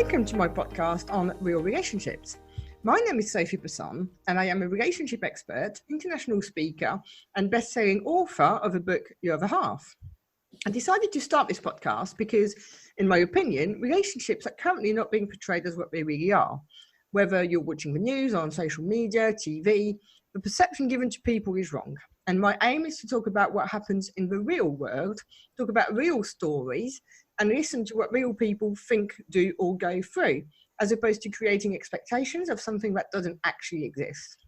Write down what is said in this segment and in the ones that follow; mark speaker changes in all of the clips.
Speaker 1: welcome to my podcast on real relationships. My name is Sophie Basson, and I am a relationship expert, international speaker, and best-selling author of the book Youre. I decided to start this podcast because, in my opinion, relationships are currently not being portrayed as what they really are. Whether you're watching the news or on social media, TV, the perception given to people is wrong. And my aim is to talk about what happens in the real world, talk about real stories, and listen to what real people think, do, or go through, as opposed to creating expectations of something that doesn't actually exist.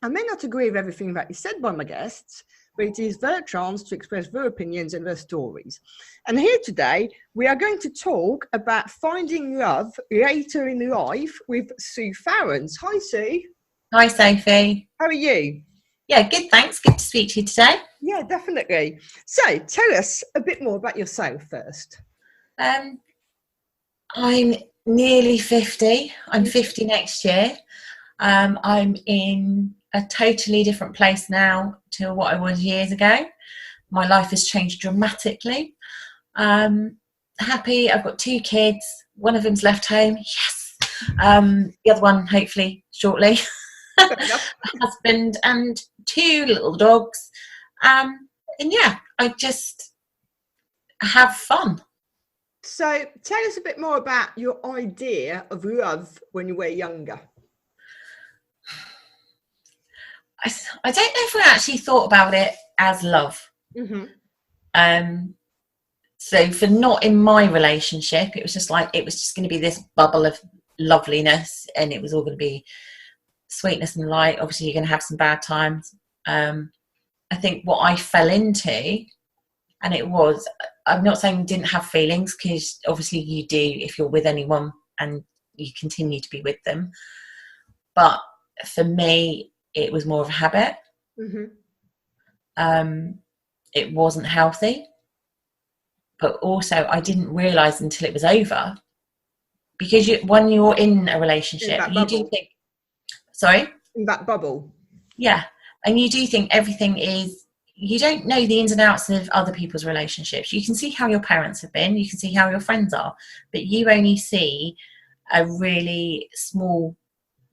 Speaker 1: I may not agree with everything that is said by my guests, but it is their chance to express their opinions and their stories. And here today, we are going to talk about finding love later in life with Sue Farrens. Hi, Sue.
Speaker 2: Hi, Sophie.
Speaker 1: How are you?
Speaker 2: Yeah, good, thanks. Good to speak to you today.
Speaker 1: Yeah, definitely. So tell us a bit more about yourself first.
Speaker 2: I'm nearly 50. I'm 50 next year. I'm in a totally different place now to what I was years ago. My life has changed dramatically. Happy. I've got 2 kids. One of them's left home. Yes. The other one, hopefully, shortly. A husband and 2 little dogs. And yeah, I just have fun.
Speaker 1: So tell us a bit more about your idea of love when you were younger.
Speaker 2: I don't know if I actually thought about it as love. Mm-hmm. So for not in my relationship, it was just going to be this bubble of loveliness, and it was all going to be sweetness and light. Obviously, you're going to have some bad times. I think what I fell into, and it was, I'm not saying you didn't have feelings, because obviously you do if you're with anyone and you continue to be with them. But for me, it was more of a habit. Mm-hmm. It wasn't healthy. But also, I didn't realise until it was over. Because when you're in a relationship, you do think... Sorry?
Speaker 1: In that bubble.
Speaker 2: Yeah. And you do think everything is... You don't know the ins and outs of other people's relationships. You can see how your parents have been. You can see how your friends are. But you only see a really small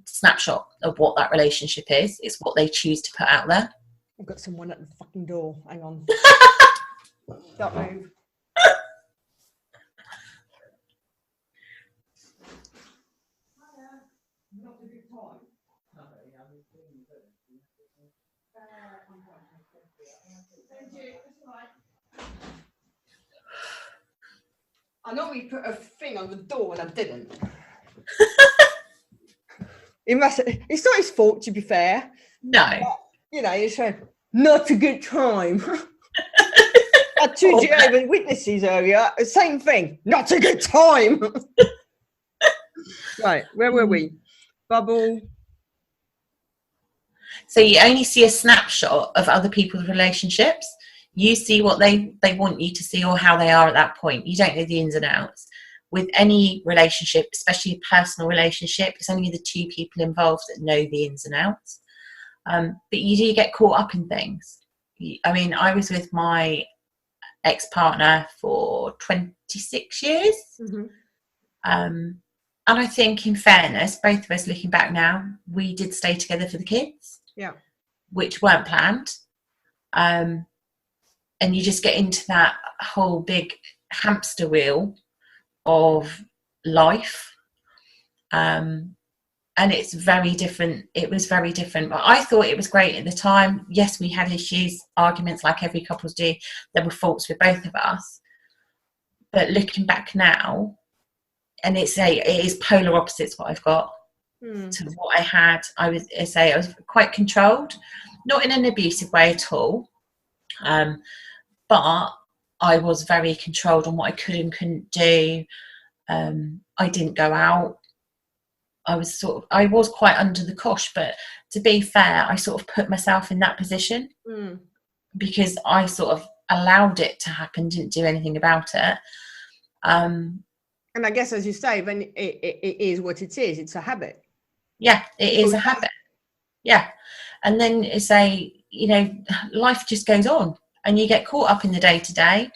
Speaker 2: snapshot of what that relationship is. It's what they choose to put out there.
Speaker 1: I've got someone at the fucking door. Hang on. Don't move. Not a good time. I normally put a thing on the door and I didn't. It's not his fault, to be fair.
Speaker 2: No.
Speaker 1: But, it's not a good time. I had 2 Jehovah's Witnesses earlier. Same thing. Not a good time. Right, where were we? Bubble.
Speaker 2: So you only see a snapshot of other people's relationships. You see what they want you to see, or how they are at that point. You don't know the ins and outs. With any relationship, especially a personal relationship, it's only the 2 people involved that know the ins and outs. But you do get caught up in things. I mean, I was with my ex-partner for 26 years. Mm-hmm. And I think, in fairness, both of us looking back now, we did stay together for the kids.
Speaker 1: Yeah.
Speaker 2: Which weren't planned. And you just get into that whole big hamster wheel of life. And it's very different. It was very different. But I thought it was great at the time. Yes, we had issues, arguments like every couples do. There were faults with both of us. But looking back now, and it is polar opposites what I've got to what I had. I was quite controlled, not in an abusive way at all, but I was very controlled on what I could and couldn't do. I didn't go out. I was quite under the cosh, but to be fair, I sort of put myself in that position because I sort of allowed it to happen, didn't do anything about it.
Speaker 1: And I guess, as you say, then it is what it is. It's a habit.
Speaker 2: Yeah, it is a habit. Yeah. And then life just goes on and you get caught up in the day to day.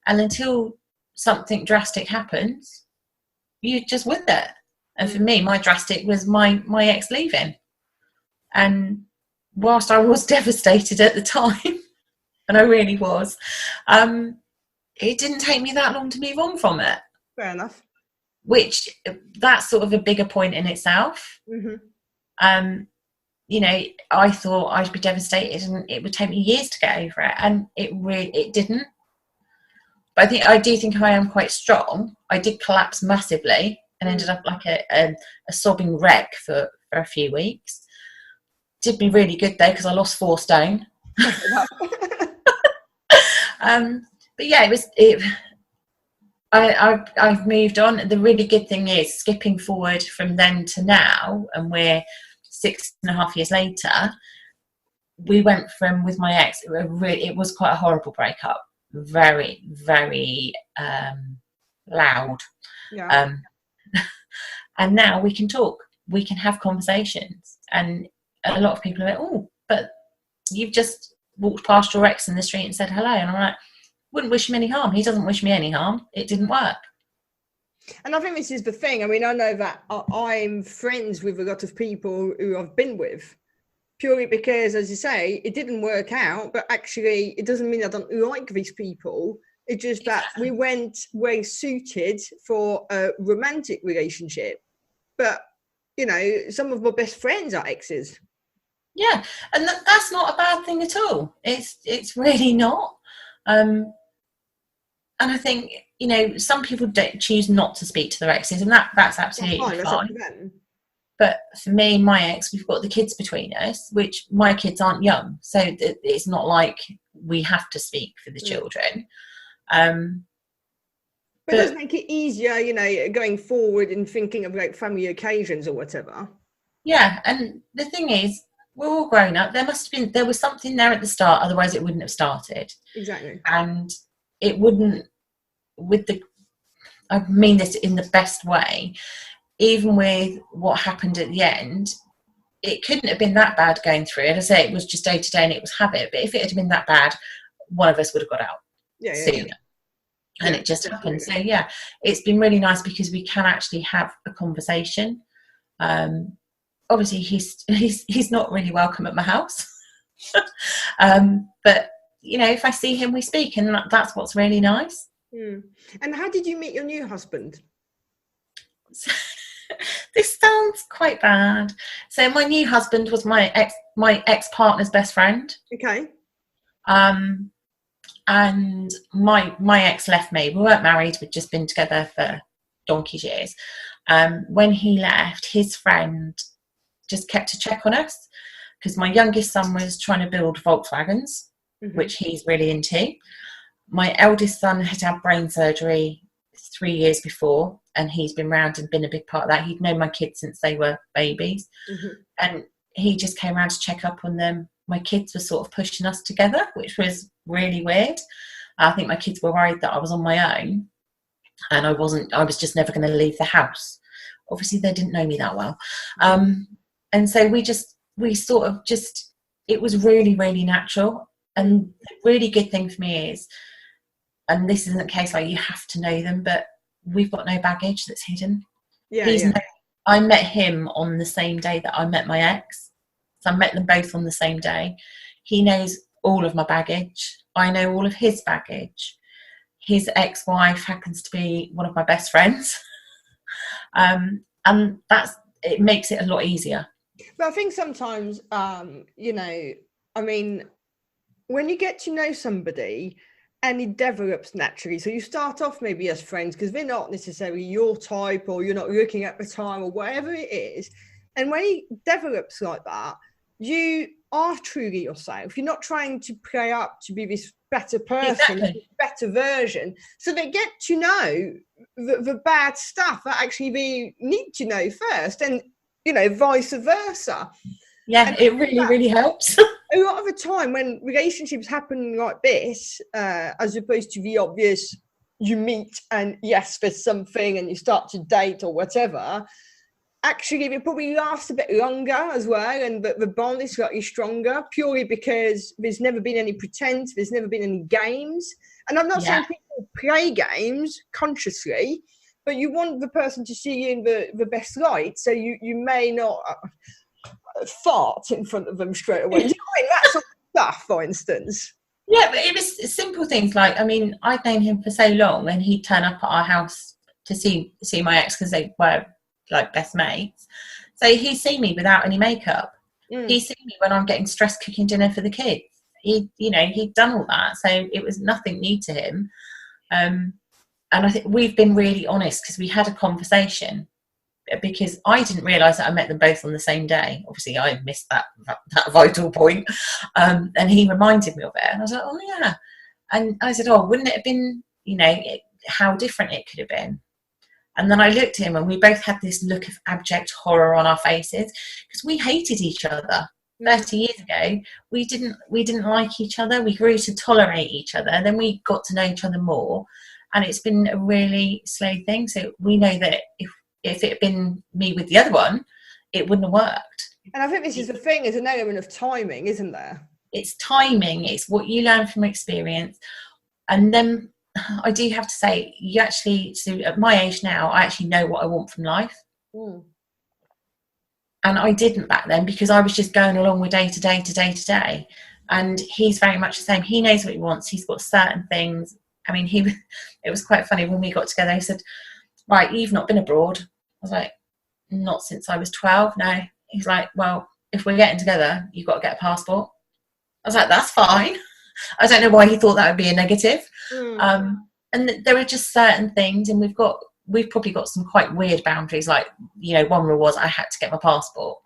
Speaker 2: And until something drastic happens, you're just with it. And for me, my drastic was my ex leaving. And whilst I was devastated at the time, and I really was, it didn't take me that long to move on from it.
Speaker 1: Fair enough.
Speaker 2: Which, that's sort of a bigger point in itself. You know, I thought I'd be devastated and it would take me years to get over it, and it didn't. But I do think I am quite strong. I did collapse massively and ended up like a sobbing wreck for a few weeks. Did me really good though, because I lost 4 stone. But yeah, I've moved on. The really good thing is, skipping forward from then to now, and we're 6.5 years later, we went from, with my ex, it was quite a horrible breakup, very, very loud.
Speaker 1: Yeah.
Speaker 2: And now we can talk, we can have conversations, and a lot of people are like, oh, but you've just walked past your ex in the street and said hello, and I'm like, wouldn't wish him any harm. He doesn't wish me any harm. It didn't work.
Speaker 1: And I think this is the thing. I mean, I know that I'm friends with a lot of people who I've been with, purely because, as you say, it didn't work out. But actually, it doesn't mean I don't like these people. It's just that we weren't well suited for a romantic relationship. But, you know, some of my best friends are exes.
Speaker 2: Yeah, and that's not a bad thing at all. It's really not. And I think, you know, some people don't choose not to speak to their exes, and that's absolutely fine.
Speaker 1: That's up to them.
Speaker 2: But for me, my ex, we've got the kids between us, which my kids aren't young, so it's not like we have to speak for the children.
Speaker 1: But it does make it easier, you know, going forward and thinking of like family occasions or whatever.
Speaker 2: Yeah, and the thing is, we're all grown up. There was something there at the start, otherwise it wouldn't have started.
Speaker 1: Exactly.
Speaker 2: And it wouldn't, I mean this in the best way, even with what happened at the end, it couldn't have been that bad going through it. As I say, it was just day to day and it was habit. But if it had been that bad, one of us would have got out sooner. Yeah. And it just happened. So yeah, it's been really nice because we can actually have a conversation. Obviously he's not really welcome at my house. But you know, if I see him, we speak, and that's what's really nice.
Speaker 1: And how did you meet your new husband?
Speaker 2: This sounds quite bad. So my new husband was my ex-partner's best friend.
Speaker 1: Okay.
Speaker 2: And my ex left me. We weren't married, we'd just been together for donkey's years. When he left, his friend just kept to check on us, because my youngest son was trying to build Volkswagens, which he's really into. My eldest son had had brain surgery 3 years before, and he's been around and been a big part of that. He'd known my kids since they were babies. And he just came around to check up on them. My kids were sort of pushing us together, which was really weird. I think my kids were worried that I was on my own, and I was just never going to leave the house. Obviously they didn't know me that well. And so we sort of just, it was really, really natural. And the really good thing for me is, and this isn't a case like you have to know them, but we've got no baggage that's hidden. I met him on the same day that I met my ex. So I met them both on the same day. He knows all of my baggage. I know all of his baggage. His ex-wife happens to be one of my best friends. And it makes it a lot easier.
Speaker 1: But I think sometimes, you know, I mean, when you get to know somebody and it develops naturally, so you start off maybe as friends because they're not necessarily your type, or you're not looking at the time, or whatever it is. And when it develops like that, you are truly yourself. You're not trying to play up to be this better person, this better version. So they get to know the bad stuff that actually they need to know first, and, you know, vice versa.
Speaker 2: Yeah, and it really, really helps.
Speaker 1: A lot of the time when relationships happen like this, as opposed to the obvious, you meet and yes, there's something and you start to date or whatever, actually they probably last a bit longer as well, and the bond is slightly stronger, purely because there's never been any pretense, there's never been any games. And I'm not saying people play games consciously, but you want the person to see you in the best light, so you may not fart in front of them straight away. Do you know what I mean? That sort of stuff, for instance.
Speaker 2: Yeah, but it was simple things like, I mean, I'd known him for so long, and he'd turn up at our house to see my ex because they were like best mates. So he'd see me without any makeup. He'd see me when I'm getting stressed cooking dinner for the kids. He'd done all that, so it was nothing new to him. And I think we've been really honest because we had a conversation, because I didn't realise that I met them both on the same day. Obviously, I missed that vital point. And he reminded me of it. And I was like, oh, yeah. And I said, oh, wouldn't it have been, how different it could have been? And then I looked at him, and we both had this look of abject horror on our faces, because we hated each other 30 years ago. We didn't like each other. We grew to tolerate each other. And then we got to know each other more. And it's been a really slow thing. So we know that if it had been me with the other one, it wouldn't have worked.
Speaker 1: And I think this is the thing, there's an element of timing, isn't there?
Speaker 2: It's timing. It's what you learn from experience. And then I do have to say, so at my age now, I actually know what I want from life. And I didn't back then, because I was just going along with day to day to day to day. And he's very much the same. He knows what he wants. He's got certain things. I mean, it was quite funny when we got together. He said, right, you've not been abroad. I was like, not since I was 12, no. He's like, well, if we're getting together, you've got to get a passport. I was like, that's fine. I don't know why he thought that would be a negative. And there are just certain things, and we've probably got some quite weird boundaries. Like, one rule was I had to get my passport.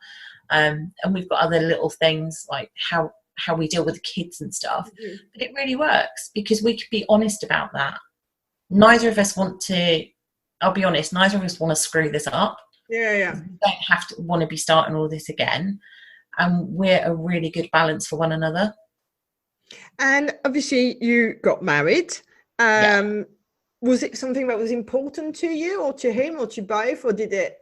Speaker 2: And we've got other little things like how we deal with the kids and stuff. But it really works because we could be honest about that. Neither of us want to, I'll be honest, neither of us want to screw this up.
Speaker 1: Yeah.
Speaker 2: We don't have to want to be starting all this again. And we're a really good balance for one another.
Speaker 1: And obviously you got married. Was it something that was important to you, or to him, or to both, or did it?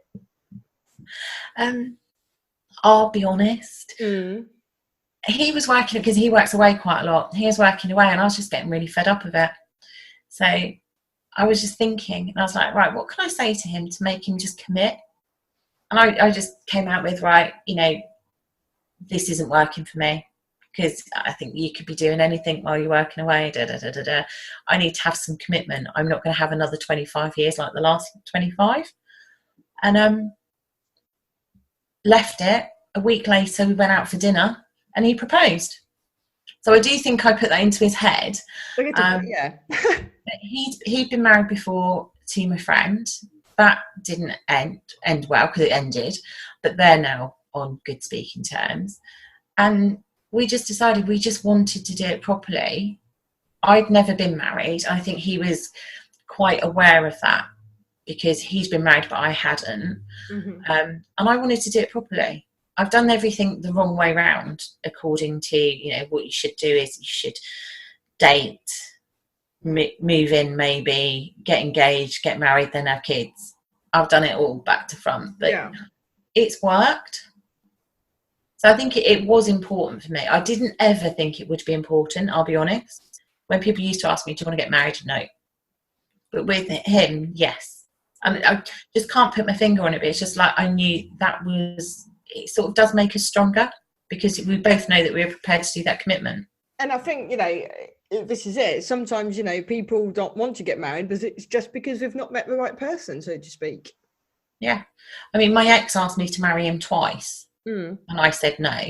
Speaker 2: I'll be honest. He was working, because he works away quite a lot. He was working away, and I was just getting really fed up of it. So I was just thinking, and I was like, right, what can I say to him to make him just commit? And I just came out with, right, this isn't working for me, because I think you could be doing anything while you're working away. I need to have some commitment. I'm not going to have another 25 years like the last 25. And left it. A week later, we went out for dinner, and he proposed. So I do think I put that into his head.
Speaker 1: Yeah.
Speaker 2: He'd been married before to my friend. That didn't end well, because it ended, but they're now on good speaking terms. And we just decided we just wanted to do it properly. I'd never been married. I think he was quite aware of that, because he's been married, but I hadn't. And I wanted to do it properly. I've done everything the wrong way round, according to, what you should do is you should date, move in, maybe get engaged, get married, then have kids. I've done it all back to front, but it's worked. So I think it was important for me. I didn't ever think it would be important, I'll be honest. When people used to ask me, do you want to get married? No. But with him, yes. And I just can't put my finger on it, but it's just like I knew it sort of does make us stronger, because we both know that we're prepared to do that commitment.
Speaker 1: And I think, this is it. Sometimes, people don't want to get married, but it's just because they've not met the right person, so to speak.
Speaker 2: Yeah. I mean, my ex asked me to marry him twice. And I said no.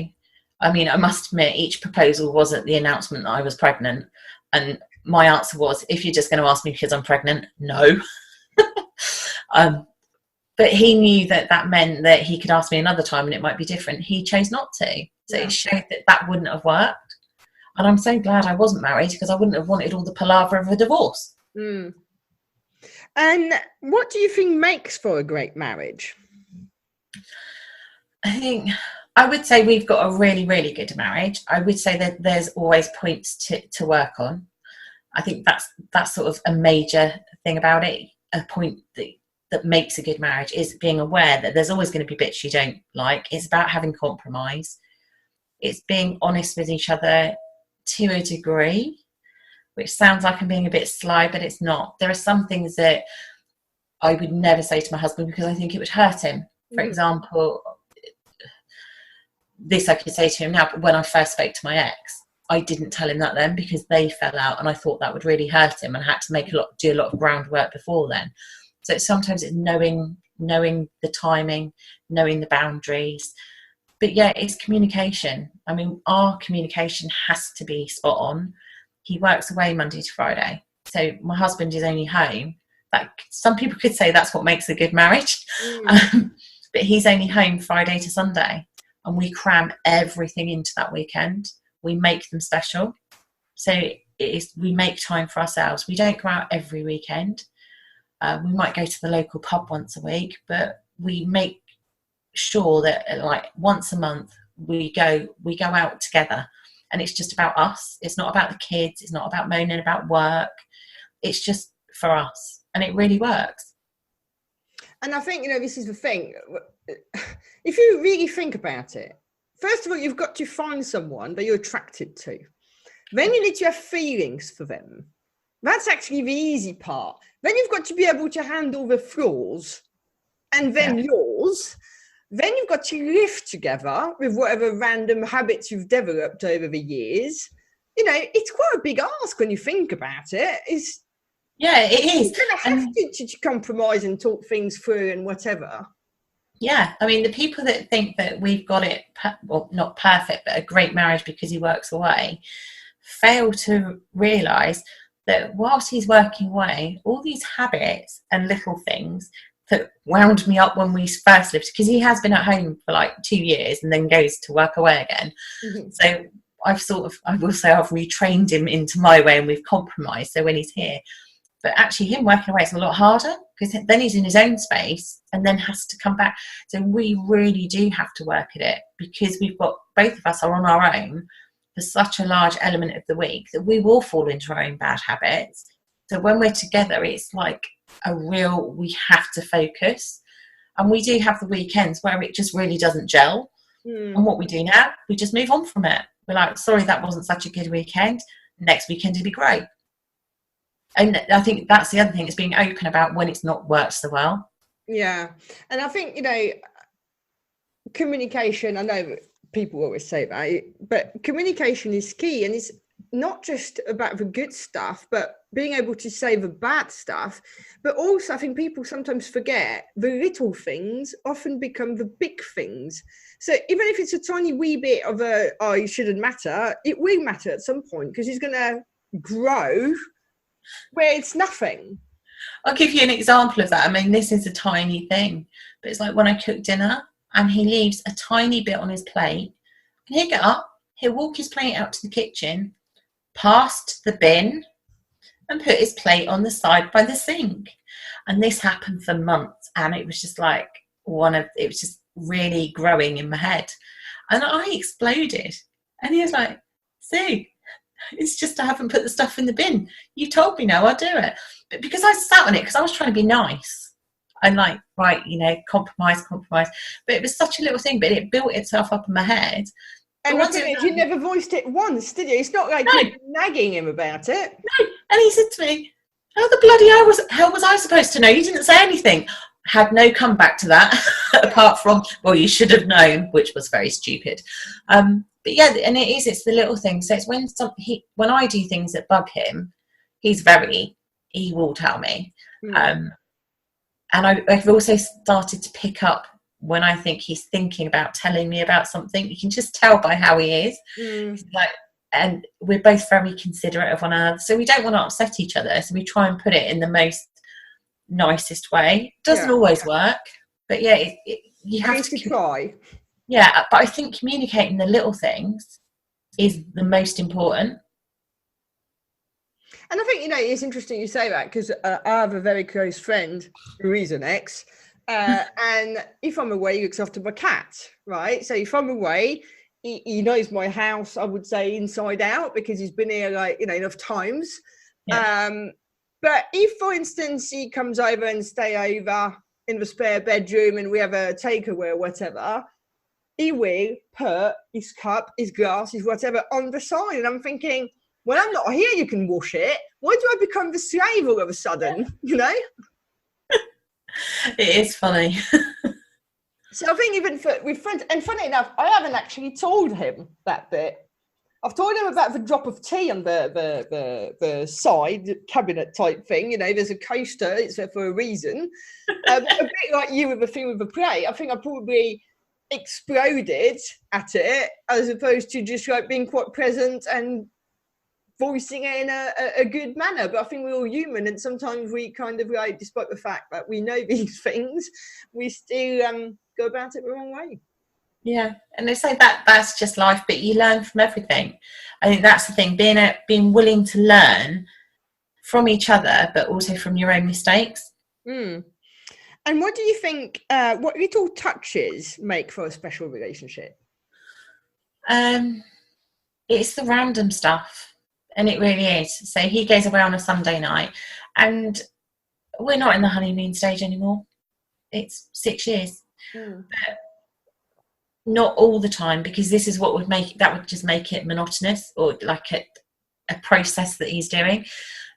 Speaker 2: I mean, I must admit, each proposal was at the announcement that I was pregnant. And my answer was, if you're just going to ask me because I'm pregnant, no. But he knew that meant that he could ask me another time and it might be different. He chose not to. So it showed that wouldn't have worked. And I'm so glad I wasn't married, because I wouldn't have wanted all the palaver of a divorce.
Speaker 1: And what do you think makes for a great marriage?
Speaker 2: I would say we've got a really, really good marriage. I would say that there's always points to work on. I think that's sort of a major thing about it. A point that makes a good marriage is being aware that there's always going to be bits you don't like. It's about having compromise. It's being honest with each other to a degree, which sounds like I'm being a bit sly, but it's not. There are some things that I would never say to my husband because I think it would hurt him. For example, this I could say to him now, but when I first spoke to my ex, I didn't tell him that then because they fell out, and I thought that would really hurt him, and I had to do a lot of groundwork before then. So sometimes it's knowing the timing, knowing the boundaries. But yeah, it's communication. I mean, our communication has to be spot on. He works away Monday to Friday, so my husband is only home. Like, some people could say that's what makes a good marriage. But he's only home Friday to Sunday, and we cram everything into that weekend. We make them special. So we make time for ourselves. We don't go out every weekend. We might go to the local pub once a week, but we make sure that like once a month we go out together, and it's just about us. It's not about the kids. It's not about moaning about work. It's just for us, and it really works.
Speaker 1: And I think, this is the thing. If you really think about it, first of all, you've got to find someone that you're attracted to. Then you need to have feelings for them. That's actually the easy part. Then you've got to be able to handle the flaws and then yours. Then you've got to live together with whatever random habits you've developed over the years. It's quite a big ask when you think about it.
Speaker 2: Yeah, it is.
Speaker 1: You're going to have to compromise and talk things through and whatever.
Speaker 2: Yeah, I mean, the people that think that we've got it, well, not perfect, but a great marriage because he works away, fail to realise that whilst he's working away, all these habits and little things that wound me up when we first lived, because he has been at home for like 2 years and then goes to work away again. So I will say I've retrained him into my way, and we've compromised. So when he's here, but actually him working away is a lot harder because then he's in his own space and then has to come back. So we really do have to work at it because both of us are on our own for such a large element of the week that we will fall into our own bad habits. So when we're together, it's like we have to focus. And we do have the weekends where it just really doesn't gel. And what we do now, we just move on from it. We're like, sorry, that wasn't such a good weekend. Next weekend will be great. And I think that's the other thing, is being open about when it's not worked so well.
Speaker 1: Yeah. And I think, communication, I know people always say that, but communication is key. And it's not just about the good stuff, but being able to say the bad stuff. But also, I think people sometimes forget the little things often become the big things. So even if it's a tiny wee bit of it shouldn't matter, it will matter at some point because it's going to grow where it's nothing.
Speaker 2: I'll give you an example of that. I mean, this is a tiny thing, but it's like when I cook dinner and he leaves a tiny bit on his plate, and he'll get up, he'll walk his plate out to the kitchen, past the bin, and put his plate on the side by the sink. And this happened for months, and it was just like it was just really growing in my head. And I exploded. And he was like, Sue, it's just I haven't put the stuff in the bin. You told me no, I'll do it. But because I sat on it, because I was trying to be nice, and like, right, compromise. But it was such a little thing, but it built itself up in my head.
Speaker 1: And you never voiced it once, did you? It's not like you're nagging him about it.
Speaker 2: No. And he said to me, how the bloody hell was I supposed to know? You didn't say anything. Had no comeback to that, apart from, well, you should have known, which was very stupid. But yeah, and it's the little things. So it's when I do things that bug him, he will tell me. And I've also started to pick up when I think he's thinking about telling me about something. You can just tell by how he is. And we're both very considerate of one another. So we don't want to upset each other. So we try and put it in the most nicest way. It doesn't always work. But yeah, you have to
Speaker 1: try.
Speaker 2: Yeah, but I think communicating the little things is the most important.
Speaker 1: And I think, it's interesting you say that because I have a very close friend who is an ex. And if I'm away, he looks after my cat, right? So if I'm away, he knows my house, I would say, inside out because he's been here enough times. Yeah. But if, for instance, he comes over and stay over in the spare bedroom and we have a takeaway or whatever, he will put his cup, his glass, his whatever on the side. And I'm thinking, when I'm not here, you can wash it. Why do I become the slave all of a sudden,
Speaker 2: It is funny.
Speaker 1: So I think even with friends, and funny enough, I haven't actually told him that bit. I've told him about the drop of tea on the side cabinet type thing. You know, there's a coaster, it's there for a reason. A bit like you with the thing with the plate. I think I probably exploded at it as opposed to just like being quite present and voicing it in a good manner. But I think we're all human, and sometimes we kind of like, despite the fact that we know these things, we still go about it the wrong way.
Speaker 2: Yeah, and they say that that's just life, but you learn from everything. I think that's the thing, being willing to learn from each other, but also from your own mistakes.
Speaker 1: Mm. And what do you think, what little touches make for a special relationship?
Speaker 2: It's the random stuff, and it really is. So he goes away on a Sunday night, and we're not in the honeymoon stage anymore. It's 6 years. But not all the time, because this is what would just make it monotonous, or like a process that he's doing.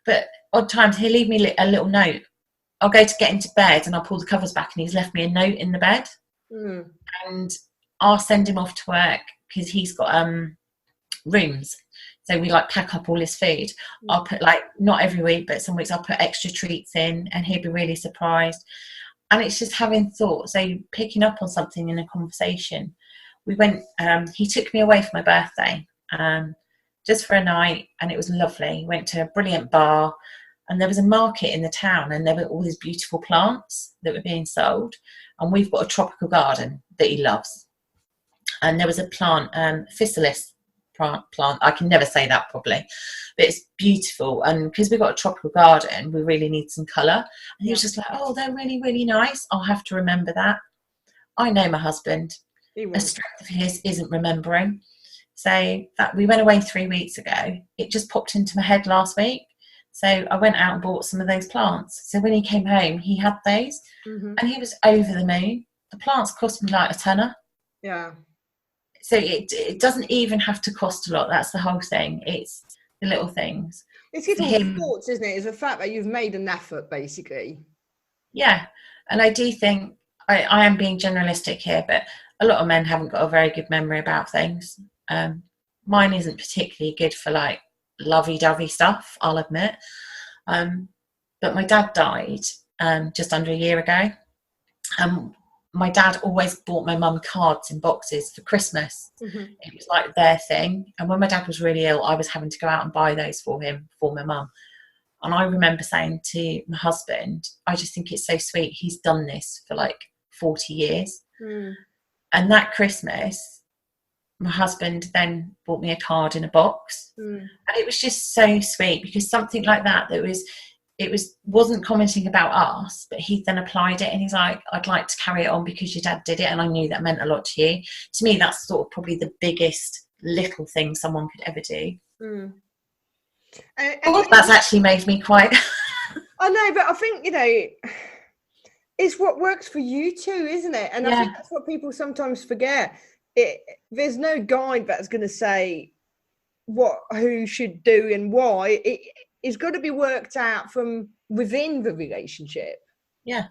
Speaker 2: But odd times he'll leave me a little note. I'll go to get into bed and I'll pull the covers back and he's left me a note in the bed. And I'll send him off to work because he's got rooms, so we like pack up all his food. I'll put, like, not every week, but some weeks I'll put extra treats in and he'll be really surprised. And it's just having thought, so picking up on something in a conversation. We went, he took me away for my birthday, just for a night, and it was lovely. We went to a brilliant bar, and there was a market in the town, and there were all these beautiful plants that were being sold. And we've got a tropical garden that he loves. And there was a plant, physalis plant. I can never say that properly, but it's beautiful. And because we've got a tropical garden, we really need some colour. And he was just like, oh, they're really, really nice. I'll have to remember that. I know my husband. A strength of his isn't remembering. So that we went away 3 weeks ago. It just popped into my head last week. So I went out and bought some of those plants. So when he came home, he had those, and he was over the moon. The plants cost me like £10.
Speaker 1: Yeah.
Speaker 2: So it doesn't even have to cost a lot. That's the whole thing. It's the little things.
Speaker 1: It's his thoughts, isn't it? It's the fact that you've made an effort, basically.
Speaker 2: Yeah. And I do think, I am being generalistic here, but a lot of men haven't got a very good memory about things. Mine isn't particularly good for like lovey-dovey stuff, I'll admit. But my dad died just under a year ago. My dad always bought my mum cards in boxes for Christmas. It was like their thing. And when my dad was really ill, I was having to go out and buy those for him, for my mum. And I remember saying to my husband, I just think it's so sweet. He's done this for like 40 years. And that Christmas, my husband then bought me a card in a box. And it was just so sweet, because something like that wasn't commenting about us, but he then applied it, and he's like, I'd like to carry it on because your dad did it, and I knew that meant a lot to you. To me, that's sort of probably the biggest little thing someone could ever do. That's actually made me quite
Speaker 1: I know, but I think, you know, it's what works for you too, isn't it? And I think that's what people sometimes forget. There's no guide that's going to say who should do and why. It's got to be worked out from within the relationship.
Speaker 2: Yeah.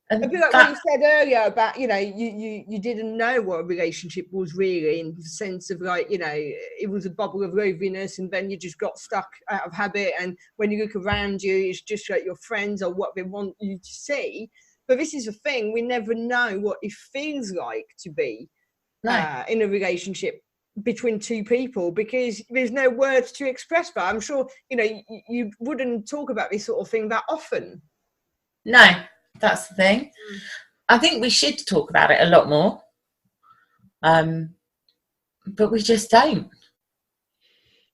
Speaker 1: And a bit like what you said earlier about, you know, you didn't know what a relationship was really, in the sense of like, you know, it was a bubble of loveliness, and then you just got stuck out of habit. And when you look around you, it's just like your friends or what they want you to see. But this is the thing, we never know what it feels like to be in a relationship between two people, because there's no words to express that. I'm sure, you know, you wouldn't talk about this sort of thing that often.
Speaker 2: No, that's the thing. I think we should talk about it a lot more, but we just don't.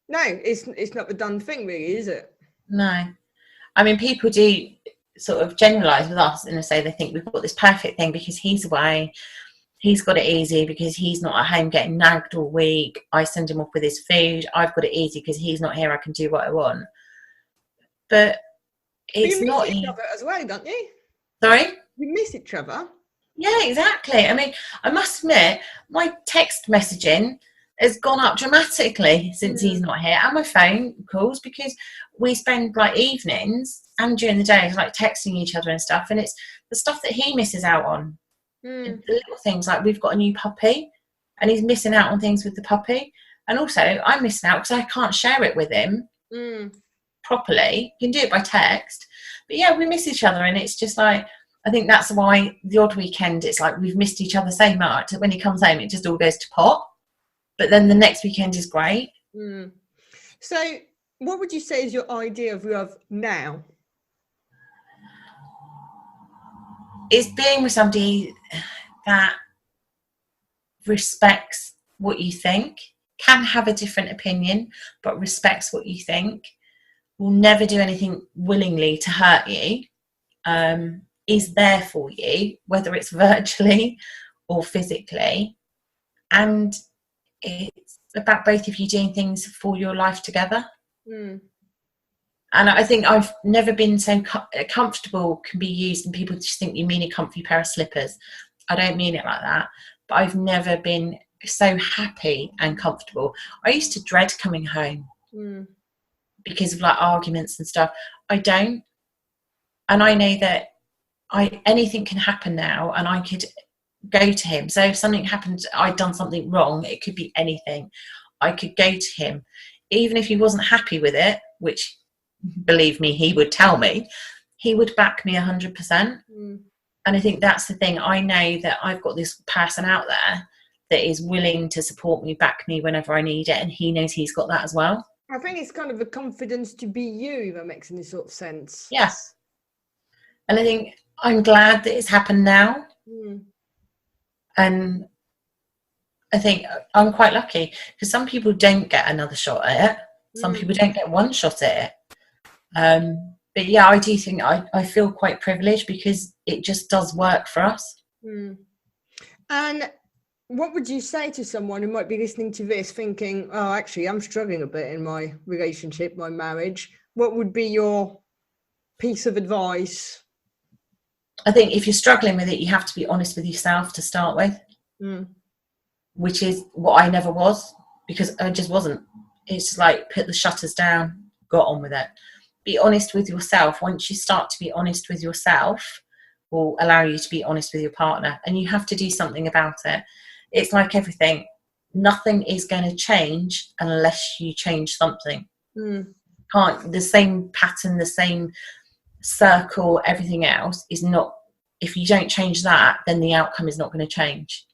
Speaker 1: No, it's not the done thing, really, is it?
Speaker 2: No. I mean, people do sort of generalise with us and say they think we've got this perfect thing because he's away. He's got it easy because he's not at home getting nagged all week. I send him off with his food. I've got it easy because he's not here. I can do what I want. But it's not
Speaker 1: each other as well, don't you?
Speaker 2: Sorry?
Speaker 1: You miss each other.
Speaker 2: Yeah, exactly. I mean, I must admit, my text messaging has gone up dramatically since he's not here, and my phone calls, because we spend like evenings and during the day like texting each other and stuff, and it's the stuff that he misses out on.
Speaker 1: Mm.
Speaker 2: The little things, like we've got a new puppy and he's missing out on things with the puppy. And also I'm missing out because I can't share it with him properly. You can do it by text. But yeah, we miss each other, and it's just like, I think that's why the odd weekend, it's like we've missed each other so much that when he comes home, it just all goes to pot. But then the next weekend is great.
Speaker 1: So what would you say is your idea of love now?
Speaker 2: It's being with somebody that respects what you think, can have a different opinion, but respects what you think, will never do anything willingly to hurt you, is there for you, whether it's virtually or physically. And it's about both of you doing things for your life together. And I think I've never been so comfortable can be used, and people just think you mean a comfy pair of slippers. I don't mean it like that, but I've never been so happy and comfortable. I used to dread coming home because of like arguments and stuff. I don't. And I know that anything can happen now, and I could go to him. So if something happened, I'd done something wrong, it could be anything, I could go to him, even if he wasn't happy with it, which, believe me, he would tell me, he would back me 100%. And I think that's the thing. I know that I've got this person out there that is willing to support me, back me whenever I need it, and he knows he's got that as well.
Speaker 1: I think it's kind of a confidence to be you, if that makes any sort of sense.
Speaker 2: Yes. And I think I'm glad that it's happened now. And I think I'm quite lucky, because some people don't get another shot at it. Some people don't get one shot at it. But yeah, I do think I feel quite privileged, because it just does work for us.
Speaker 1: And what would you say to someone who might be listening to this thinking, oh, actually, I'm struggling a bit in my relationship, my marriage? What would be your piece of advice?
Speaker 2: I think if you're struggling with it, you have to be honest with yourself to start with, which is what I never was, because I just wasn't. It's like, put the shutters down, got on with it. Be honest with yourself. Once you start to be honest with yourself, will allow you to be honest with your partner, and you have to do something about it. It's like everything. Nothing is going to change unless you change something. Can't, the same pattern, the same circle, everything else is not, if you don't change that, then the outcome is not going to change.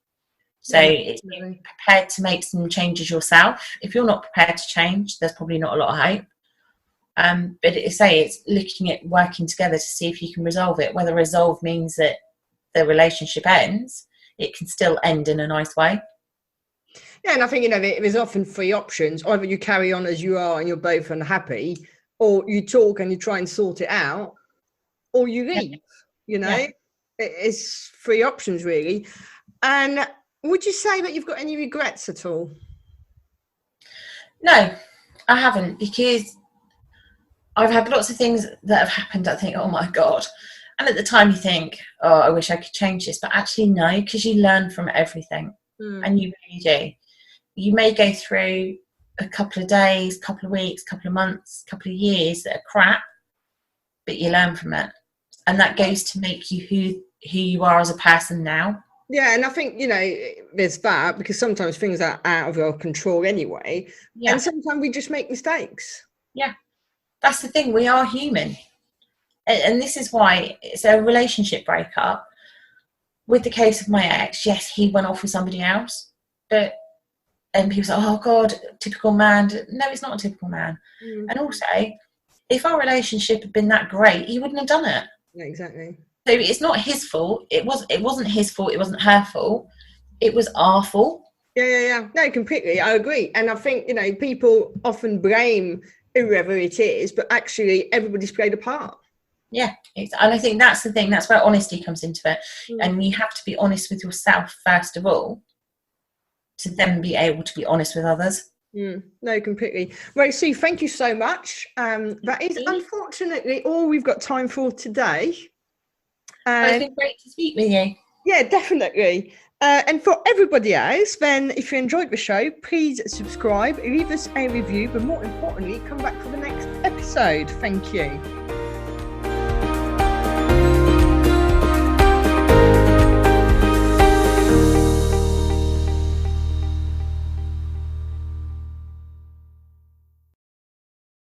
Speaker 2: So it's being prepared to make some changes yourself. If you're not prepared to change, there's probably not a lot of hope. But it's looking at working together to see if you can resolve it. Whether resolve means that the relationship ends, it can still end in a nice way.
Speaker 1: Yeah, and I think, there's often three options. Either you carry on as you are and you're both unhappy, or you talk and you try and sort it out, or you leave. It's three options, really. And would you say that you've got any regrets at all?
Speaker 2: No, I haven't, because I've had lots of things that have happened. I think, oh my God. And at the time you think, oh, I wish I could change this. But actually, no, because you learn from everything. And you really do. You may go through a couple of days, couple of weeks, couple of months, couple of years that are crap, but you learn from it. And that goes to make you who you are as a person now.
Speaker 1: Yeah, and I think, there's that, because sometimes things are out of your control anyway. Yeah. And sometimes we just make mistakes.
Speaker 2: Yeah. That's the thing. We are human. And this is why it's a relationship breakup. With the case of my ex, yes, he went off with somebody else. And people say, oh, God, typical man. No, it's not a typical man. And also, if our relationship had been that great, he wouldn't have done it.
Speaker 1: Yeah, exactly.
Speaker 2: So it's not his fault. It wasn't his fault. It wasn't her fault. It was our fault.
Speaker 1: Yeah. No, completely. I agree. And I think, people often blame whoever it is, but actually everybody's played a part.
Speaker 2: Yeah. And I think that's the thing. That's where honesty comes into it. And you have to be honest with yourself, first of all, to then be able to be honest with others.
Speaker 1: No, completely. Right, Sue, thank you so much. That is unfortunately all we've got time for today.
Speaker 2: It's been great to speak with you.
Speaker 1: Yeah, definitely. And for everybody else, then if you enjoyed the show, please subscribe, leave us a review, but more importantly, come back for the next episode. Thank you.